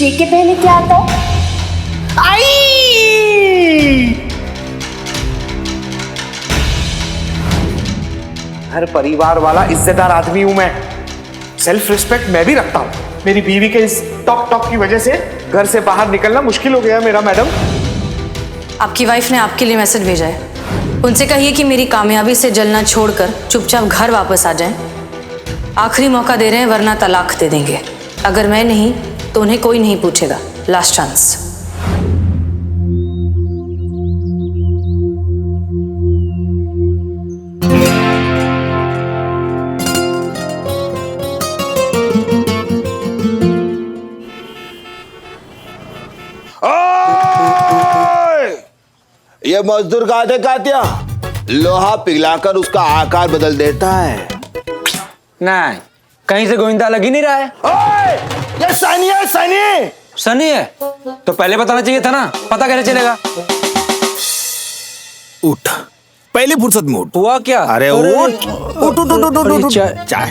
जे के पहले क्या आता है? आई! हर परिवार वाला इज्जतदार आदमी हूं मैं। सेल्फ रिस्पेक्ट मैं भी रखता हूं। मेरी बीवी के इस टॉक टॉक की वजह से घर से बाहर निकलना मुश्किल हो गया मेरा। मैडम, आपकी वाइफ ने आपके लिए मैसेज भेजा है। उनसे कहिए कि मेरी कामयाबी से जलना छोड़कर चुपचाप घर वापस आ जाएं। आखिरी मौका दे रहे हैं, वरना तलाक दे देंगे। अगर मैं नहीं तो उन्हें कोई नहीं पूछेगा। Last chance. ये मजदूर काटे कातिया लोहा पिघलाकर उसका आकार बदल देता है। नहीं, कहीं से गोविंदा लग ही नहीं रहा है। ओए, ये सनी है, सनी। सनी है तो पहले बताना चाहिए था ना। पता कैसे चलेगा? उठ, पहली फुर्सत में उठ। हुआ क्या? अरे उठ उठ उठ उठ उठ उठ। चाय चाय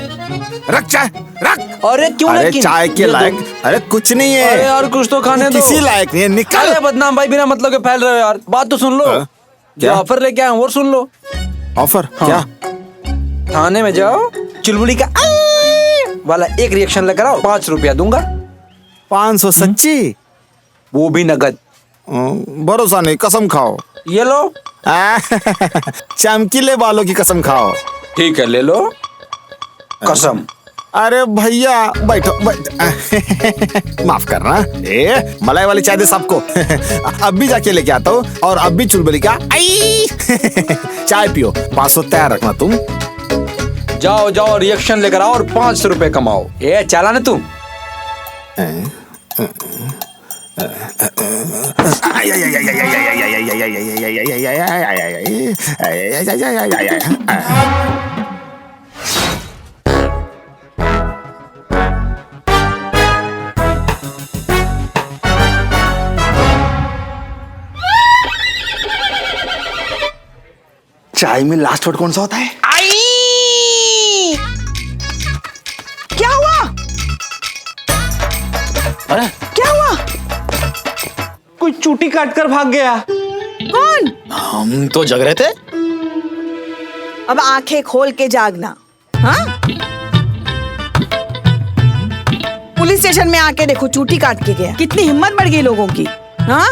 रख, चाय रख। अरे क्यों? अरे लेकिन चाय के लायक, अरे कुछ नहीं है। अरे यार कुछ तो खाने दो। किसी लायक नहीं है, निकल। अरे बदनाम भाई, बिना मतलब के फैल रहे हो यार। बात तो सुन लो। जो क्या? ऑफर लेके आए हैं, वो सुन लो। ऑफर? हाँ। क्या? थाने में जाओ, चुलबुली का आई वाला एक रिएक्शन लेकर आओ, 5 रुपया दूंगा। 500 सच्ची? वो भी नगद। भरोसा नहीं, कसम खाओ। ये लो। चमकीले बालों की कसम खाओ। ठीक है, ले लो कसम। अरे भैया बैठो बैठ। माफ करना। ए मलाई वाली चाय दे सबको। अब भी जाके लेके आता हूँ, और अब भी चुलबुली का आई। चाय पियो, 500 तैयार रखना तुम। जाओ जाओ, रिएक्शन लेकर आओ और 500 रुपए कमाओ। ये चला ना तुम। चाय में लास्ट वर्ड कौन सा होता है? आई! क्या हुआ? अरे क्या हुआ? कोई चूटी काट कर भाग गया। कौन? हम तो जग रहे थे। अब आंखें खोल के जागना। हाँ? पुलिस स्टेशन में आके देखो, चूटी काट के गया। कितनी हिम्मत बढ़ गई लोगों की। हाँ?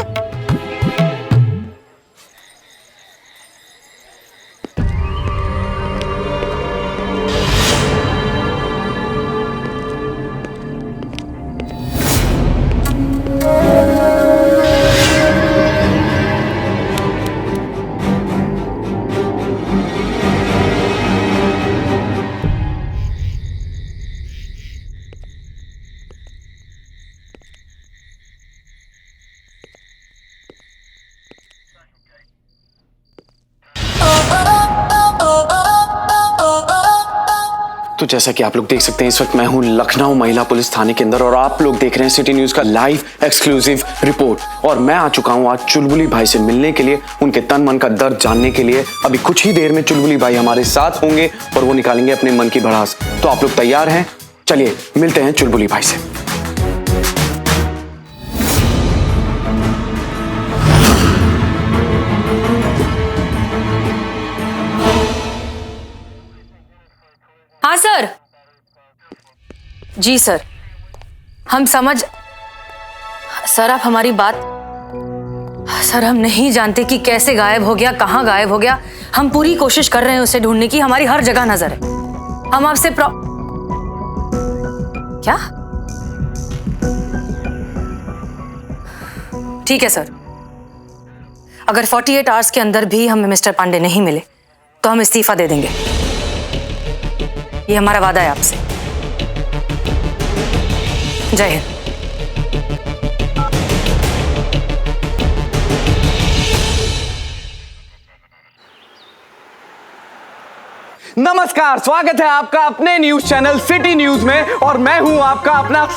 तो जैसा कि आप लोग देख सकते हैं, इस वक्त मैं हूं लखनऊ महिला पुलिस थाने के अंदर और आप लोग देख रहे हैं सिटी न्यूज का लाइव एक्सक्लूसिव रिपोर्ट। और मैं आ चुका हूं आज चुलबुली भाई से मिलने के लिए, उनके तन मन का दर्द जानने के लिए। अभी कुछ ही देर में चुलबुली भाई हमारे साथ होंगे और वो निकालेंगे अपने मन की भड़ास। तो आप लोग तैयार हैं? चलिए मिलते हैं चुलबुली भाई से। हाँ सर। जी सर, हम समझ। सर आप हमारी बात। सर हम नहीं जानते कि कैसे गायब हो गया, कहाँ गायब हो गया। हम पूरी कोशिश कर रहे हैं उसे ढूंढने की, हमारी हर जगह नजर है। हम आपसे क्या? ठीक है सर, अगर 48 आवर्स के अंदर भी हमें मिस्टर पांडे नहीं मिले तो हम इस्तीफा दे देंगे। ये हमारा वादा है आपसे। जय हिंद। नमस्कार, स्वागत है आपका अपने न्यूज चैनल सिटी न्यूज में। और मैं हूं आपका अपना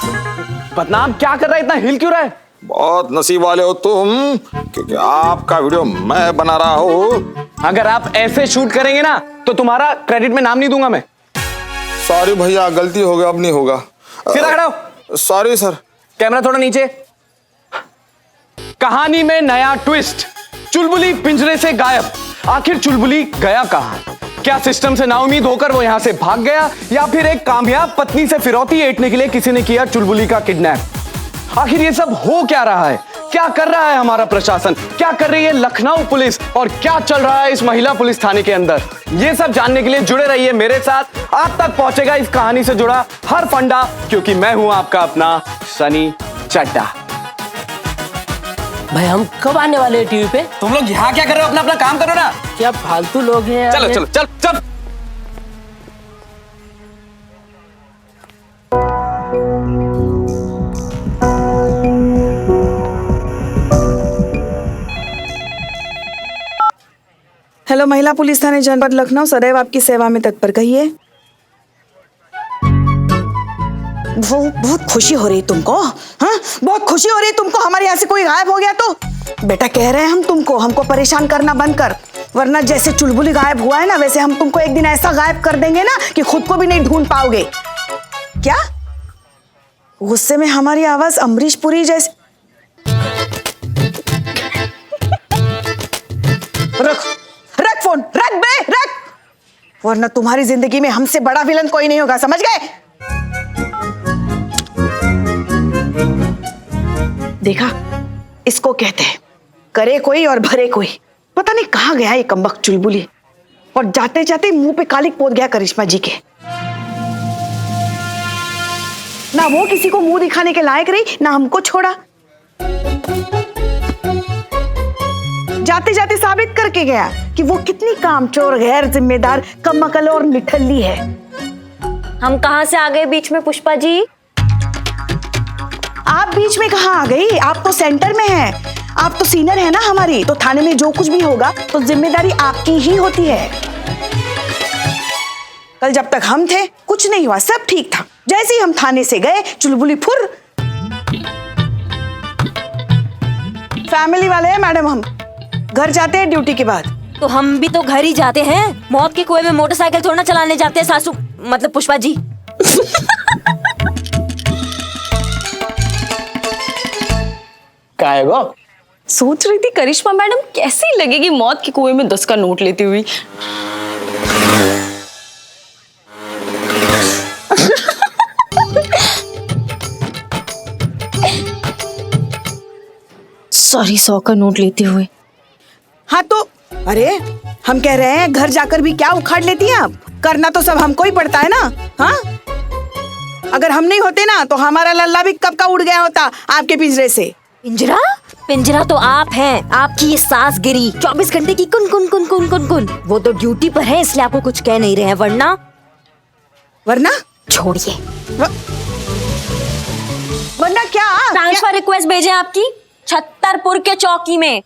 बदनाम। क्या कर रहा है, इतना हिल क्यों रहा है? बहुत नसीब वाले हो तुम, क्योंकि आपका वीडियो मैं बना रहा हूँ। अगर आप ऐसे शूट करेंगे ना तो तुम्हारा क्रेडिट में नाम नहीं दूंगा मैं। सॉरी भैया, गलती हो गया, अब नहीं होगा। सीधा खड़ा हो। Sorry sir. कैमरा थोड़ा नीचे। कहानी में नया ट्विस्ट, चुलबुली पिंजरे से गायब। आखिर चुलबुली गया कहां है? क्या सिस्टम से नाउमीद होकर वो यहां से भाग गया, या फिर एक कामयाब पत्नी से फिरौती ऐंठने के लिए किसी ने किया चुलबुली का किडनैप? आखिर ये सब हो क्या रहा है? क्या कर रहा है हमारा प्रशासन? क्या कर रही है लखनऊ पुलिस? और क्या चल रहा है इस महिला पुलिस थाने के अंदर? ये सब जानने के लिए जुड़े रहिए मेरे साथ। आप तक पहुंचेगा इस कहानी से जुड़ा हर फंडा, क्योंकि मैं हूं आपका अपना सनी चड्डा। भाई हम कब आने वाले हैं टीवी पे? तुम लोग यहाँ क्या कर रहे हो? अपना अपना काम करो ना। क्या फालतू लोग हैं यार। चलो चलो चल चल। हेलो, महिला पुलिस थाने जनपद लखनऊ सदैव आपकी सेवा में तत्पर। कहिए। वो बहुत खुशी हो रही तुमको? हाँ, बहुत खुशी हो रही तुमको हमारे यहाँ से कोई गायब हो गया तो? बेटा कह रहे हैं हम तुमको, हमको परेशान करना बंद कर, वरना जैसे चुलबुली गायब हुआ है ना, वैसे हम तुमको एक दिन ऐसा गायब कर देंगे ना कि खुद को भी नहीं ढूंढ पाओगे। क्या? गुस्से में हमारी आवाज अमरीश पुरी जैसे। रख रख फोन, रख बे रख, वरना तुम्हारी जिंदगी में हमसे बड़ा विलन कोई नहीं होगा, समझ गए? देखा, इसको कहते हैं करे कोई और भरे कोई। पता नहीं कहां गया ये कमबख्त चुलबुली, और जाते जाते मुंह पे कालिक पोत गया करिश्मा जी के। ना वो किसी को मुंह दिखाने के लायक रही, ना हमको छोड़ा। जाते जाते साबित करके गया कि वो कितनी कामचोर, गैर जिम्मेदार, कमअकल और निठल्ली है। हम कहां से आ गए बीच में पुष्पा जी? आप बीच में कहां आ गई? आप तो सेंटर में हैं। आप तो सीनियर है ना हमारी, तो थाने में जो कुछ भी होगा तो जिम्मेदारी आपकी ही होती है। कल जब तक हम थे कुछ नहीं हुआ, सब ठीक था। जैसे ही हम थाने से गए, चुलबुली फुर। फैमिली वाले हैं मैडम, हम घर जाते हैं ड्यूटी के बाद। तो हम भी तो घर ही जाते हैं। मौत के कुएं में मोटरसाइकिल थोड़ा ना चलाने जाते हैं सासू, मतलब पुष्पा जी। क्या है वो? सोच रही थी करिश्मा मैडम कैसी लगेगी मौत के कुएं में 10 का नोट लेती हुई। सॉरी, 100 का नोट लेते हुए। हाँ तो अरे हम कह रहे हैं घर जाकर भी क्या उखाड़ लेती हैं आप? करना तो सब हमको ही पड़ता है ना। हाँ, अगर हम नहीं होते ना तो हमारा लल्ला भी कब का उड़ गया होता आपके पिंजरे से। पिंजरा? पिंजरा तो आप हैं। आपकी ये सास गिरी 24 घंटे की कुन कुन कुन कुन कुन कुन। वो तो ड्यूटी पर है इसलिए आपको कुछ कह नहीं रहे हैं, वरना छोड़िए। वरना क्या? ट्रांसफर रिक्वेस्ट भेजे आपकी छत्तरपुर के चौकी में।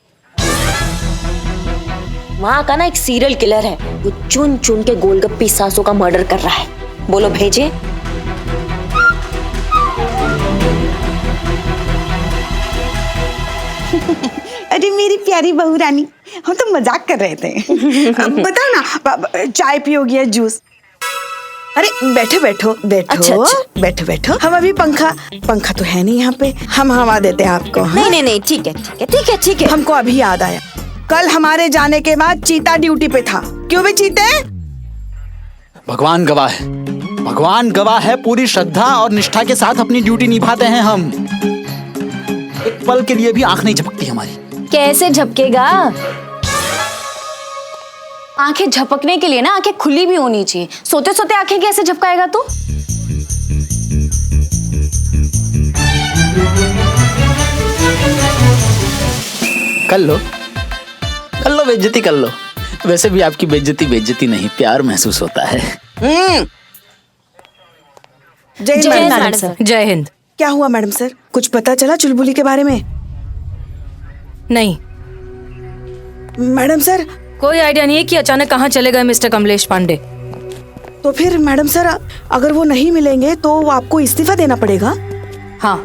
वहाँ का ना एक सीरियल किलर है, वो चुन चुन के गोलगप्पी सासों का मर्डर कर रहा है। बोलो भेजे? अरे मेरी प्यारी बहू रानी, हम तो मजाक कर रहे थे। बताओ ना, चाय पियोगी या जूस? अरे बैठो बैठो बैठो। अच्छा। बैठो बैठो, हम अभी पंखा तो है नहीं यहाँ पे, हम हवा देते हैं आपको। हाँ? नहीं, ठीक है ठीक है ठीक है ठीक है। हमको अभी याद आया, कल हमारे जाने के बाद चीता ड्यूटी पे था। क्यों भी चीते? भगवान गवाह है, भगवान गवाह है, पूरी श्रद्धा और निष्ठा के साथ अपनी ड्यूटी निभाते हैं हम। एक पल के लिए भी आंख नहीं झपकती हमारी। कैसे झपकेगा? आंखें झपकने के लिए ना आंखें खुली भी होनी चाहिए। सोते सोते आंखें कैसे झपकाएगा तू? कर लो बेइज्जती कर लो। वैसे भी आपकी बेइज्जती नहीं, प्यार महसूस होता है। जय हिंद मैडम सर। जय हिंद। क्या हुआ मैडम सर, कुछ पता चला चुलबुली के बारे में? नहीं, मैडम सर कोई आइडिया नहीं है कि अचानक कहाँ चले गए मिस्टर कमलेश पांडे। तो फिर मैडम सर अगर वो नहीं मिलेंगे तो आपको इस्तीफा देना पड़ेगा। हाँ,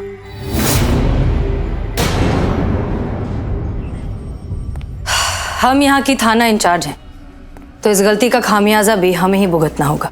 हम यहाँ की थाना इंचार्ज हैं, तो इस गलती का खामियाजा भी हमें ही भुगतना होगा।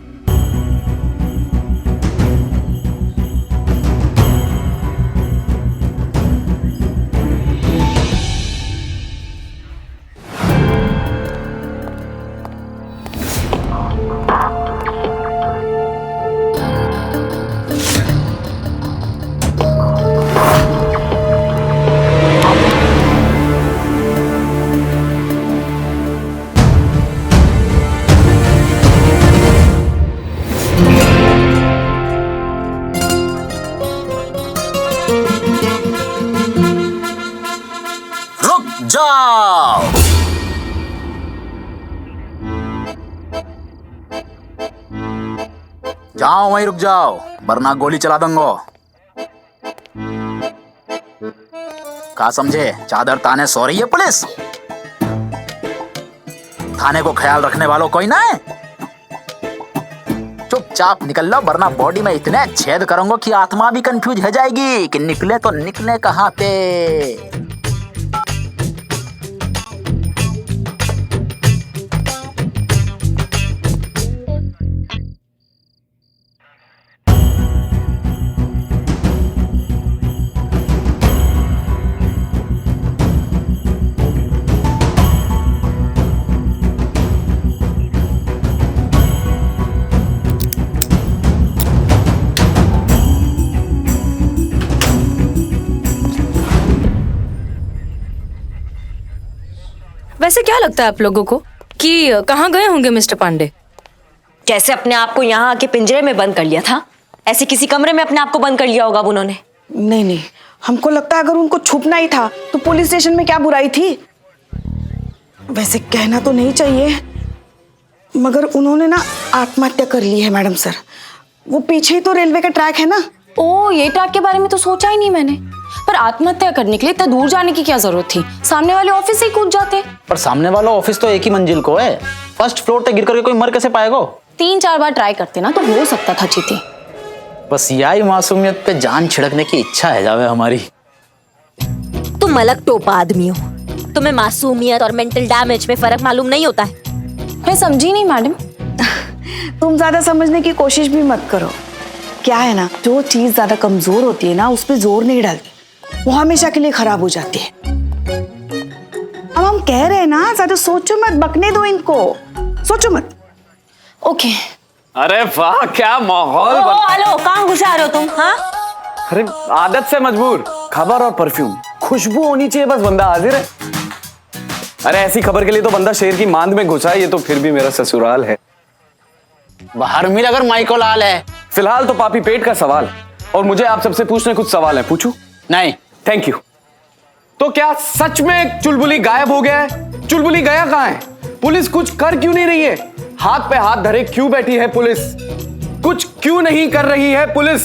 जाओ। जाओ वहीं रुक जाओ, वरना गोली चला दूंगा। कहा समझे? चादर ताने सो रही है पुलिस। थाने को ख्याल रखने वालों कोई ना है। चुपचाप निकल लो, वरना बॉडी में इतने छेद करूंगा कि आत्मा भी कंफ्यूज हो जाएगी कि निकले तो निकले कहां पे। वैसे क्या लगता है आप लोगों को कि कहाँ गए होंगे मिस्टर पांडे? जैसे अपने आप को यहाँ आके पिंजरे में बंद कर लिया था, ऐसे किसी कमरे में अपने आप को बंद कर लिया होगा उन्होंने। नहीं नहीं, हमको लगता है अगर उनको छुपना ही था तो पुलिस स्टेशन में क्या बुराई थी। वैसे कहना तो नहीं चाहिए, मगर उन्होंने ना आत्महत्या कर ली है मैडम सर। वो पीछे ही तो रेलवे का ट्रैक है ना। ओ, ये ट्रैक के बारे में तो सोचा ही नहीं मैंने। पर आत्महत्या करने के लिए इतना दूर जाने की क्या जरूरत थी? सामने वाले ऑफिस से ही कूद जाते। पर सामने वाला ऑफिस तो एक ही मंजिल को है, फर्स्ट फ्लोर पे गिर करके कोई मर कैसे पाएगा? 3-4 बार ट्राई करते ना तो हो सकता था चीती। बस यही मासूमियत पे जान छिड़कने की इच्छा है जावे हमारी। तुम अलग टोपा आदमी हो, तुम्हें मासूमियत और मेंटल डैमेज में फर्क मालूम नहीं होता है। मैं समझी नहीं मैडम। तुम ज्यादा समझने की कोशिश भी मत करो। क्या है ना, जो चीज ज्यादा कमजोर होती है ना उस पर जोर नहीं डालती, वो हमेशा के लिए खराब हो जाती है। अब हम कह रहे हैं ना, ज्यादा सोचो मत, बकने दो इनको, सोचो मत। ओके। अरे वाह, क्या माहौल हेलो, कहाँ घुसा रहे हो तुम? हाँ, अरे आदत से मजबूर। खबर और परफ्यूम, खुशबू होनी चाहिए, बस बंदा हाजिर है। अरे ऐसी खबर के लिए तो बंदा शेर की मांद में घुसा है, ये तो फिर भी मेरा ससुराल है। बाहर मिल अगर माइको लाल है। फिलहाल तो पापी पेट का सवाल, और मुझे आप सबसे पूछने कुछ सवाल है, पूछूं? नहीं। Thank you. तो क्या सच में चुलबुली गायब हो गया है? चुलबुली गया कहां है? पुलिस कुछ कर क्यों नहीं रही है? हाथ पे हाथ धरे क्यों बैठी है पुलिस? कुछ क्यों नहीं कर रही है पुलिस?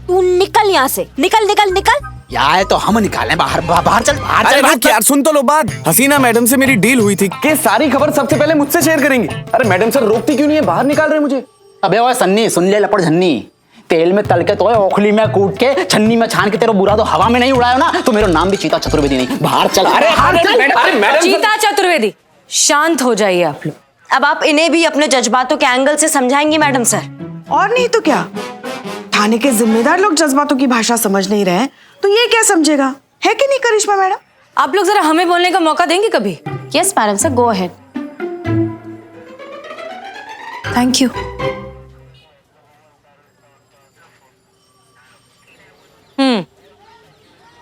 तू निकल यहाँ से, निकल निकल निकल। यार तो हम निकालें बाहर, बाहर चल, बाहर अरे चल, रुक यार, सुन तो लो बात। हसीना मैडम से मेरी डील हुई थी कि सारी खबर सबसे पहले मुझसे शेयर करेंगे। अरे मैडम सर रोकती क्यों नहीं है? बाहर निकाल रहे मुझे। अबे ओए सन्नी, सुन ले लपड़ झन्नी, तेल में तल के तो ओखली में कूट के छन्नी में छान के तेरा बुरा तो हवा में नहीं उड़ाया ना, तो मेरा नाम भी चीता चतुर्वेदी नहीं। बाहर चल। अरे मैडम चीता चतुर्वेदी, शांत हो जाइए आप लोग। अब आप इन्हें भी अपने जज्बातों के एंगल से समझाएंगी मैडम सर? और नहीं तो क्या, थाने के जिम्मेदार लोग जज्बातों की भाषा समझ नहीं रहे तो ये क्या समझेगा, है कि नहीं करिश्मा मैडम? आप लोग जरा हमें बोलने का मौका देंगे कभी? Yes madam sir, go ahead. Thank you.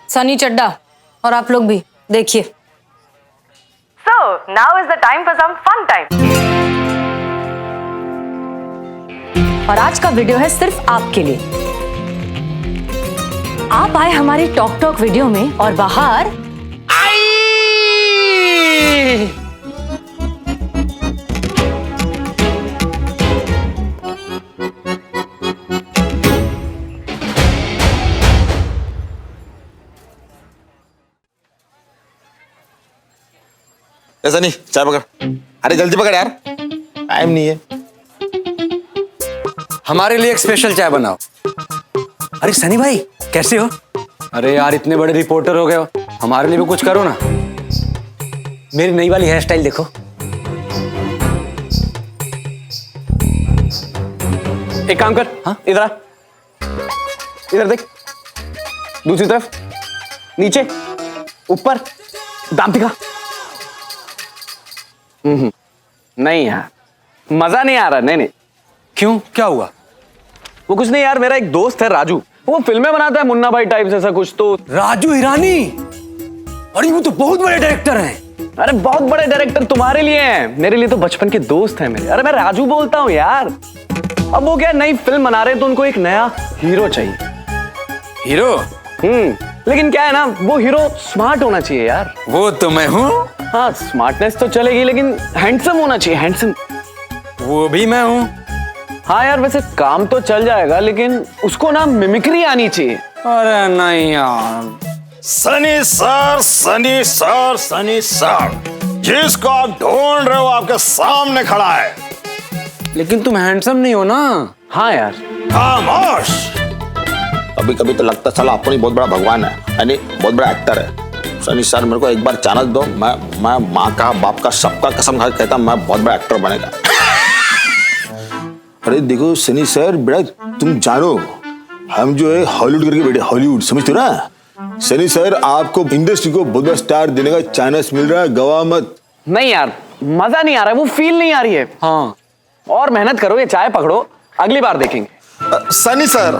Sunny Chadha और आप लोग भी देखिए। So now is the time for some fun time. और आज का वीडियो है सिर्फ आपके लिए। आप आए हमारी टॉक टॉक वीडियो में और बाहर ऐसा नहीं, चाय पकड़। अरे जल्दी पकड़ यार, टाइम नहीं है। हमारे लिए एक स्पेशल चाय बनाओ। अरे सनी भाई कैसे हो? अरे यार इतने बड़े रिपोर्टर हो गए हो, हमारे लिए भी कुछ करो ना। मेरी नई वाली हेयर स्टाइल देखो। एक काम कर, हाँ इधर आ, इधर देख, दूसरी तरफ, नीचे, ऊपर, दाम दिखा। नहीं यार, मजा नहीं आ रहा। नहीं नहीं। क्यों, क्या हुआ? वो कुछ नहीं यार, मेरा एक दोस्त है राजू, वो फिल्में बनाता है, मुन्ना भाई टाइप ऐसा कुछ। तो राजू हिरानी? अरे वो तो बहुत बड़े डायरेक्टर हैं। अरे बहुत बड़े डायरेक्टर तुम्हारे लिए हैं, मेरे लिए तो बचपन के दोस्त हैं मेरे। अरे मैं राजू बोलता हूँ यार। अब वो क्या नई फिल्म बना रहे हैं तो उनको एक नया हीरो चाहिए। हीरो? लेकिन क्या है ना, वो हीरो स्मार्ट होना चाहिए यार। वो तो मैं हूँ। हाँ, स्मार्टनेस तो चलेगी, लेकिन हैंडसम होना चाहिए, हैंडसम। वो भी मैं हूँ। हाँ यार, वैसे काम तो चल जाएगा, लेकिन उसको ना मिमिक्री आनी चाहिए। अरे नहीं यार। Sunny sir, Sunny sir, Sunny sir, जिसको आप ढूंढ रहे हो आपके सामने खड़ा है। लेकिन तुम हैंडसम नहीं हो ना। हाँ यार। खामोश। कभी कभी तो लगता साला अपनी बहुत बड़ा भगवान है, यानी बहुत बड़ा एक्टर है। सनी सर मेरे को एक बार चांस दो, मैं माँ का बाप का सबका कसम खा के कहता मैं बहुत बड़ा एक्टर बनेगा। अरे देखो सनी सर, बेटा तुम जानो हम जो है हॉलीवुड करके बैठे, हॉलीवुड समझते हो ना। सनी सर आपको इंडस्ट्री को बहुत बड़ा स्टार देने का चांस मिल रहा है, गवा मत। नहीं यार, मजा नहीं आ रहा है, वो फील नहीं आ रही है। हाँ, और मेहनत करो, ये चाय पकड़ो, अगली बार देखेंगे। सनी सर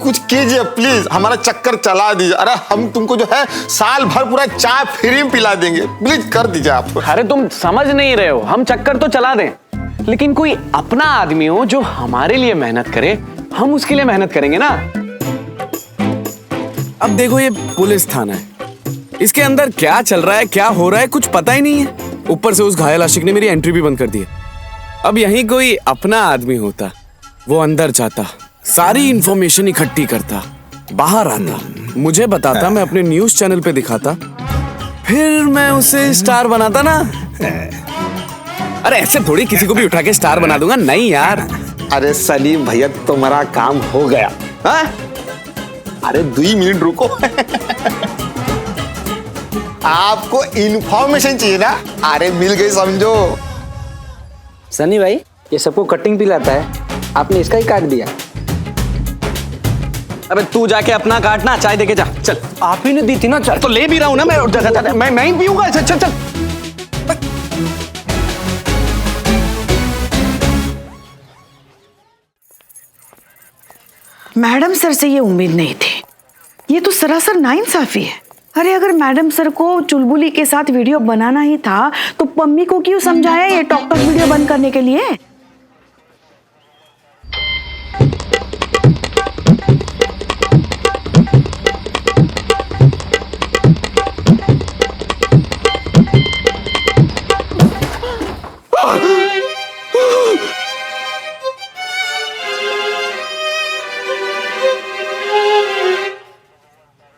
कुछ कीजिए प्लीज, हमारा चक्कर चला दीजिए। अरे हम तुमको जो है साल भर पूरा चाय फ्री में पिला देंगे, प्लीज कर दीजिए आप। अरे तुम समझ नहीं रहे हो, हम चक्कर तो चला दें, लेकिन कोई अपना आदमी हो जो हमारे लिए मेहनत करे, हम उसके लिए मेहनत करेंगे ना। अब देखो, ये पुलिस थाना है, इसके अंदर क्या चल रहा है, क्या हो रहा है, कुछ पता ही नहीं है। ऊपर से उस घायल आशिक ने मेरी एंट्री भी बंद कर दी है। अब यहीं कोई अपना आदमी होता, वो अंदर जाता, सारी इंफॉर्मेशन इकट्ठी करता, बाहर आता, मुझे बताता, मैं अपने न्यूज चैनल पे दिखाता, फिर मैं उसे स्टार बनाता ना। अरे ऐसे थोड़ी किसी को भी उठा के स्टार बना दूंगा, नहीं यार। अरे सनी भैया तुम्हारा काम हो गया। हाँ? अरे 2 मिनट रुको। आपको इंफॉर्मेशन चाहिए ना, अरे मिल गई समझो। सनी भाई ये सबको कटिंग पिलाता है, आपने इसका ही काट दिया। अबे तू जाके अपना काटना, चाय देके जा, चल। आप ही ने दी थी ना चाय। तो ले भी रहा हूं ना मैं ही पीऊंगा। चल चल चल। मैडम सर से ये उम्मीद नहीं थी, ये तो सरासर नाइंसाफी है। अरे अगर मैडम सर को चुलबुली के साथ वीडियो बनाना ही था तो पम्मी को क्यों समझाया ये टॉक टॉक वीडियो बंद करने के लिए।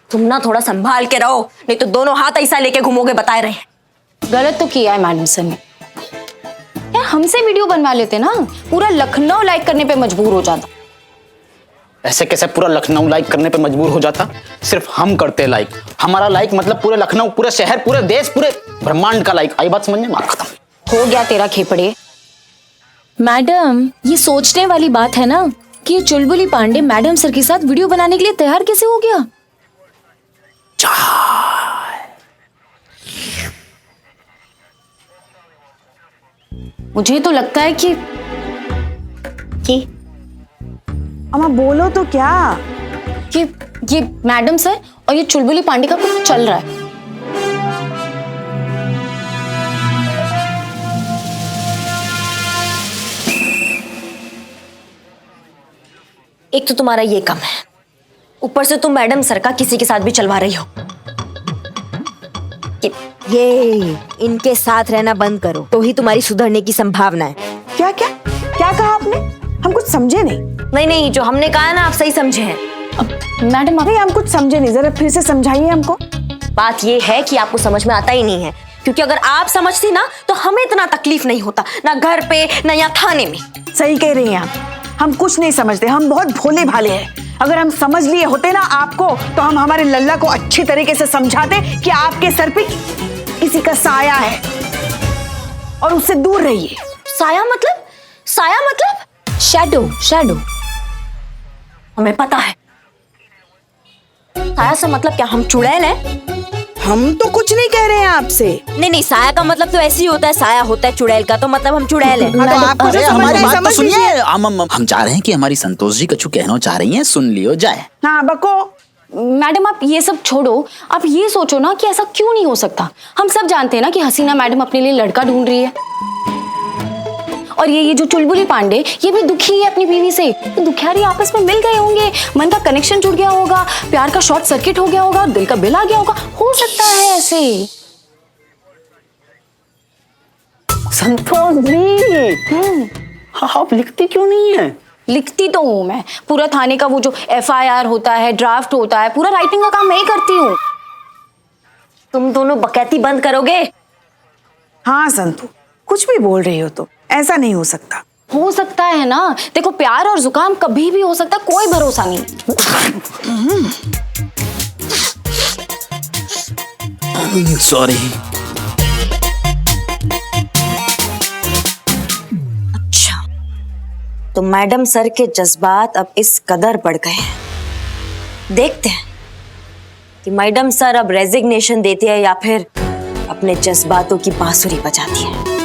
तुम ना थोड़ा संभाल के रहो, नहीं तो दोनों हाथ ऐसा लेके घूमोगे, बताए रहे। गलत तो किया है मैडम सर ने यार, हमसे वीडियो बनवा लेते ना, पूरा लखनऊ लाइक करने पे मजबूर हो जाता। ऐसे कैसे पूरा लखनऊ लाइक करने पे मजबूर हो जाता? सिर्फ हम करते लाइक, हमारा लाइक मतलब पूरे लखनऊ, पूरे शहर, पूरे देश, पूरे ब्रह्मांड का लाइक। आई बात समझ में? मार खत्म। हो गया तेरा खेपड़े। मैडम ये सोचने वाली बात है ना कि ये चुलबुली पांडे मैडम सर के साथ वीडियो बनाने के लिए तैयार कैसे हो गया। मुझे तो लगता है कि अम्मा बोलो तो क्या, कि ये मैडम सर और ये चुलबुली पांडे का कुछ चल रहा है। एक तो तुम्हारा ये कम है, ऊपर से तुम मैडम सर का किसी के साथ भी चलवा रही हो। ये इनके साथ रहना बंद करो तो ही तुम्हारी सुधरने की संभावना है। क्या क्या क्या कहा आपने? हम कुछ समझे नहीं। नहीं, जो हमने कहा ना आप सही समझे हैं। मैडम नहीं, हम कुछ समझे नहीं, जरा फिर से समझाइए हमको। बात ये है कि आपको समझ में आता ही नहीं है, क्योंकि अगर आप समझती ना तो हमें इतना तकलीफ नहीं होता, ना घर पे ना यहाँ थाने में। सही कह रही हैं आप, हम कुछ नहीं समझते, हम बहुत भोले भाले हैं। अगर हम समझ लिए होते ना आपको तो हम हमारे लल्ला को अच्छी तरीके से समझाते कि आपके सर पे किसी का साया है और उससे दूर रहिए। साया मतलब? साया मतलब शैडो। शैडो हमें पता है। साया से मतलब क्या हम चुड़ैल हैं? हम तो कुछ नहीं कह रहे हैं आपसे। नहीं, साया का मतलब तो ऐसे ही होता है, साया होता है चुड़ैल का, तो मतलब हम चुड़ैल हैं। तो आपको जो हमारी बात तो समझ सुनिए। लीजिए। हम चाह रहे हैं कि हमारी संतोष जी कछु कहना चाह रही हैं, सुन लियो जाए। हाँ बको। मैडम आप ये सब छोड़ो, आप ये सोचो ना कि ऐसा क्यों नहीं हो सकता। हम सब जानते हैं ना कि हसीना मैडम अपने लिए लड़का ढूंढ रही है, और ये जो चुलबुली पांडे, ये भी दुखी है अपनी बीवी से। तो दुखियारी आपस में मिल गए होंगे, मन का कनेक्शन जुड़ गया होगा, प्यार का शॉर्ट सर्किट हो गया होगा, दिल का बिल आ गया होगा, हो सकता है ऐसे। संतोष जी, आप लिखती क्यों नहीं है? लिखती तो हूँ मैं, पूरा थाने का वो जो FIR होता है, ड्राफ्ट होता है, पूरा राइटिंग का काम मैं ही करती हूँ। तुम दोनों बकैती बंद करोगे? हाँ संतू, कुछ भी बोल रही हो तो, ऐसा नहीं हो सकता। हो सकता है ना, देखो प्यार और जुकाम कभी भी हो सकता है, कोई भरोसा नहीं। सॉरी। अच्छा, तो मैडम सर के जज्बात अब इस कदर बढ़ गए हैं। देखते हैं कि मैडम सर अब रेजिग्नेशन देती है या फिर अपने जज्बातों की बांसुरी बजाती है।